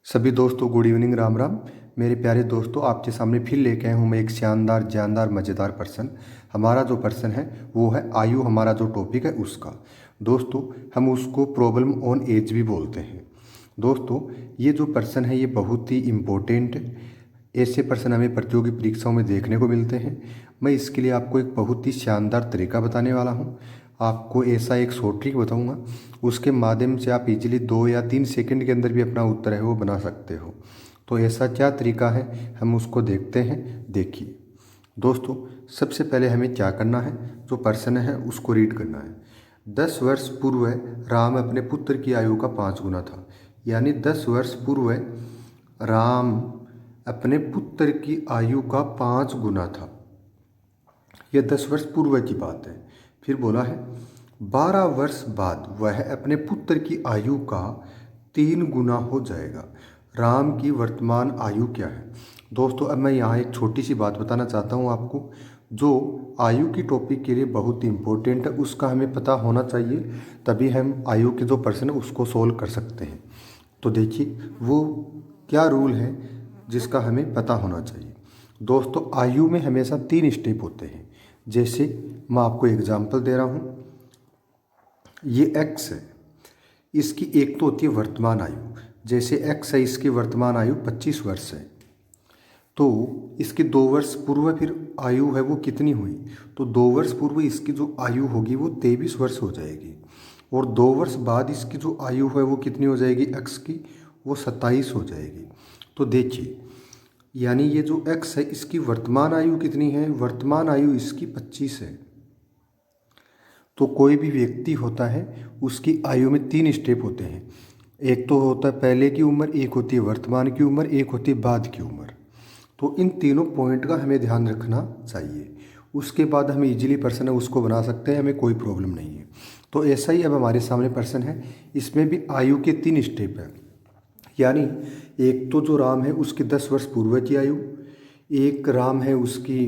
सभी दोस्तों good evening, Ram Ram. मेरे प्यारे दोस्तों, आपके सामने फिर लेके आया हूँ मैं एक शानदार जानदार मज़ेदार पर्सन। हमारा जो पर्सन है वो है आयु। हमारा जो टॉपिक है उसका दोस्तों, हम उसको प्रॉब्लम ऑन एज भी बोलते हैं। दोस्तों, ये जो पर्सन है ये बहुत ही इम्पोर्टेंट है। ऐसे पर्सन हमें प्रतियोगी परीक्षाओं में देखने को मिलते हैं। मैं इसके लिए आपको एक बहुत ही शानदार तरीका बताने वाला हूँ। आपको ऐसा एक शॉर्ट ट्रिक बताऊंगा, उसके माध्यम से आप इजीली 2 या 3 सेकंड के अंदर भी अपना उत्तर है वो बना सकते हो। तो ऐसा क्या तरीका है, हम उसको देखते हैं। देखिए दोस्तों, सबसे पहले हमें क्या करना है, जो पर्सन है उसको रीड करना है। 10 वर्ष पूर्व राम अपने पुत्र की आयु का 5 गुना था। यानी 10 वर्ष पूर्व राम अपने पुत्र की आयु का 5 गुना था। यह 10 वर्ष पूर्व की बात है। फिर बोला है 12 वर्ष बाद वह अपने पुत्र की आयु का 3 गुना हो जाएगा। राम की वर्तमान आयु क्या है? दोस्तों, अब मैं यहाँ एक छोटी सी बात बताना चाहता हूँ आपको, जो आयु की टॉपिक के लिए बहुत ही इम्पोर्टेंट है। उसका हमें पता होना चाहिए, तभी हम आयु के जो प्रश्न है उसको सोल्व कर सकते हैं। तो देखिए वो क्या रूल है जिसका हमें पता होना चाहिए। दोस्तों, आयु में हमेशा 3 स्टेप होते हैं। जैसे मैं आपको एग्जांपल दे रहा हूँ, ये एक्स है, इसकी एक तो होती है वर्तमान आयु। जैसे एक्स है, इसकी वर्तमान आयु 25 वर्ष है। तो इसके 2 वर्ष पूर्व फिर आयु है वो कितनी हुई? तो 2 वर्ष पूर्व इसकी जो आयु होगी वो 23 वर्ष हो जाएगी। और 2 वर्ष बाद इसकी जो आयु है वो कितनी हो जाएगी एक्स की? वो 27 हो जाएगी। तो देखिए, यानी ये जो एक्स है इसकी वर्तमान आयु कितनी है? वर्तमान आयु इसकी 25 है। तो कोई भी व्यक्ति होता है उसकी आयु में 3 स्टेप होते हैं। एक तो होता है पहले की उम्र, एक होती है वर्तमान की उम्र, एक होती है बाद की उम्र। तो इन तीनों पॉइंट का हमें ध्यान रखना चाहिए। उसके बाद हम इजीली पर्सन है उसको बना सकते हैं, हमें कोई प्रॉब्लम नहीं है। तो ऐसा ही अब हमारे सामने पर्सन है, इसमें भी आयु के 3 स्टेप हैं। यानी एक तो जो राम है उसकी 10 वर्ष पूर्व की आयु, एक राम है उसकी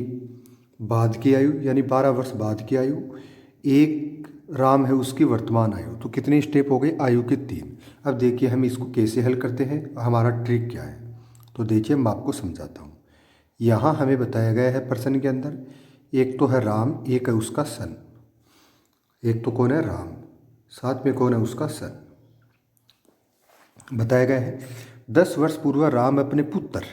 बाद की आयु यानी 12 वर्ष बाद की आयु, एक राम है उसकी वर्तमान आयु। तो कितने स्टेप हो गए? आयु के 3। अब देखिए हम इसको कैसे हल करते हैं, हमारा ट्रिक क्या है। तो देखिए मैं आपको समझाता हूँ। यहाँ हमें बताया गया है पर्सन के अंदर, एक तो है राम, एक है उसका सन। एक तो कौन है? राम, साथ में कौन है? उसका सन। बताया गया है 10 वर्ष पूर्व राम अपने पुत्र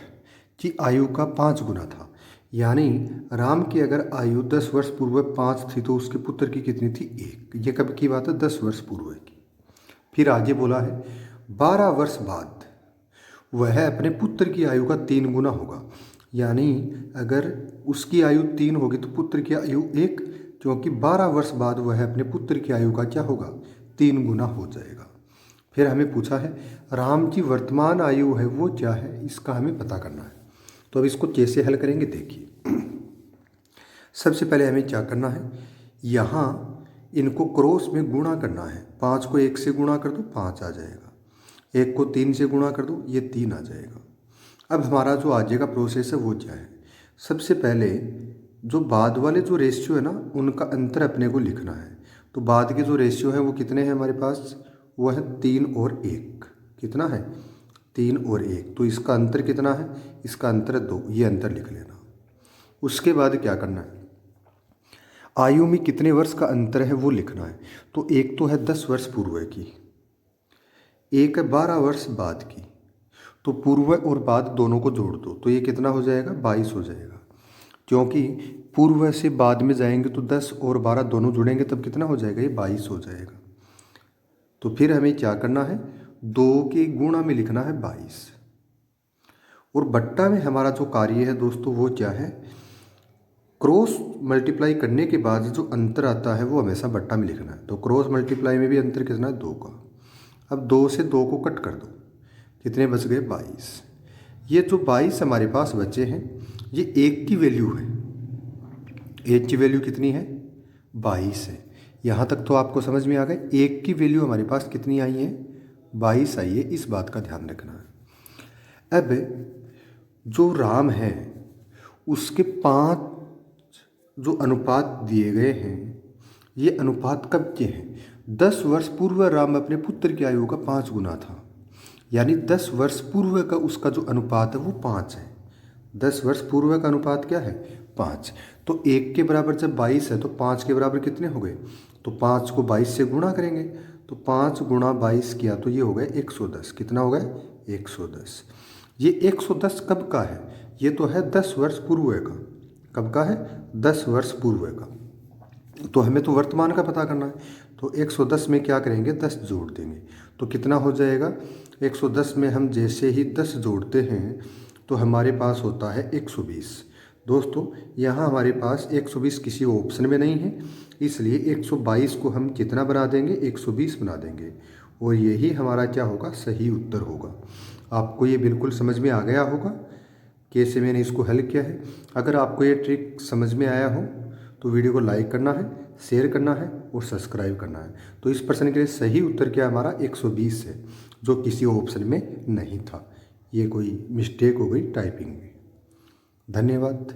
की आयु का 5 गुना था। यानी राम की अगर आयु 10 वर्ष पूर्व 5 थी तो उसके पुत्र की कितनी थी? 1। ये कब की बात है? 10 वर्ष पूर्व की। फिर आगे बोला है 12 वर्ष बाद वह अपने पुत्र की आयु का 3 गुना होगा। यानी अगर उसकी आयु 3 होगी तो पुत्र की आयु 1, क्योंकि 12 वर्ष बाद वह अपने पुत्र की आयु का क्या होगा? 3 गुना हो जाएगा। फिर हमें पूछा है राम की वर्तमान आयु है वो क्या है, इसका हमें पता करना है। तो अब इसको कैसे हल करेंगे देखिए। सबसे पहले हमें क्या करना है, यहाँ इनको क्रॉस में गुणा करना है। 5 को 1 से गुणा कर दो, 5 आ जाएगा। 1 को 3 से गुणा कर दो, ये 3 आ जाएगा। अब हमारा जो आगे का प्रोसेस है वो क्या है? सबसे पहले जो बाद वाले जो रेशियो है ना, उनका अंतर अपने को लिखना है। तो बाद के जो रेशियो है वो कितने हैं हमारे पास? वो है 3 और 1। कितना है? 3 और 1। तो इसका अंतर कितना है? इसका अंतर है 2। ये अंतर लिख लेना। उसके बाद क्या करना है, आयु में कितने वर्ष का अंतर है वो लिखना है। तो एक तो है 10 वर्ष पूर्व की, एक है 12 वर्ष बाद की। तो पूर्व और बाद दोनों को जोड़ दो तो ये कितना हो जाएगा? 22 हो जाएगा। क्योंकि पूर्व से बाद में जाएंगे तो 10 और 12 दोनों जुड़ेंगे तब कितना हो जाएगा? ये 22 हो जाएगा। तो फिर हमें क्या करना है, 2 के गुणा में लिखना है 22। और बट्टा में हमारा जो कार्य है दोस्तों वो क्या है? क्रॉस मल्टीप्लाई करने के बाद जो अंतर आता है वो हमेशा बट्टा में लिखना है। तो क्रॉस मल्टीप्लाई में भी अंतर कितना है? 2 का। अब 2 से 2 को कट कर दो, कितने बच गए? 22। ये जो 22 हमारे पास बचे हैं ये 1 की वैल्यू है। 1 की वैल्यू कितनी है? 22 है। यहाँ तक तो आपको समझ में आ गए। 1 की वैल्यू हमारे पास कितनी आई है? 22 आई है। इस बात का ध्यान रखना है। अब जो राम है उसके 5 जो अनुपात दिए गए हैं, ये अनुपात कब के हैं? 10 वर्ष पूर्व राम अपने पुत्र की आयु का 5 गुना था। यानी 10 वर्ष पूर्व का उसका जो अनुपात है वो 5 है। 10 वर्ष पूर्व का अनुपात क्या है? 5। तो 1 के बराबर जब 22 है तो 5 के बराबर कितने हो गए? तो 5 को 22 से गुणा करेंगे, तो 5 गुणा 22 किया तो ये हो गया 110। कितना हो गया? 110। ये 110 कब का है? ये तो है 10 वर्ष पूर्व का। कब का है? 10 वर्ष पूर्व का। तो हमें तो वर्तमान का पता करना है, तो 110 में क्या करेंगे? 10 जोड़ देंगे, तो कितना हो जाएगा? 110 में हम जैसे ही 10 जोड़ते हैं तो हमारे पास होता है 120। दोस्तों यहाँ हमारे पास 120 किसी ऑप्शन में नहीं है, इसलिए 122 को हम कितना बना देंगे? 120 बना देंगे, और यही हमारा क्या होगा? सही उत्तर होगा। आपको ये बिल्कुल समझ में आ गया होगा कैसे मैंने इसको हल किया है। अगर आपको ये ट्रिक समझ में आया हो तो वीडियो को लाइक करना है, शेयर करना है और सब्सक्राइब करना है। तो इस प्रश्न के लिए सही उत्तर क्या हमारा? 120 है, जो किसी ऑप्शन में नहीं था। ये कोई मिस्टेक हो गई टाइपिंग में। धन्यवाद।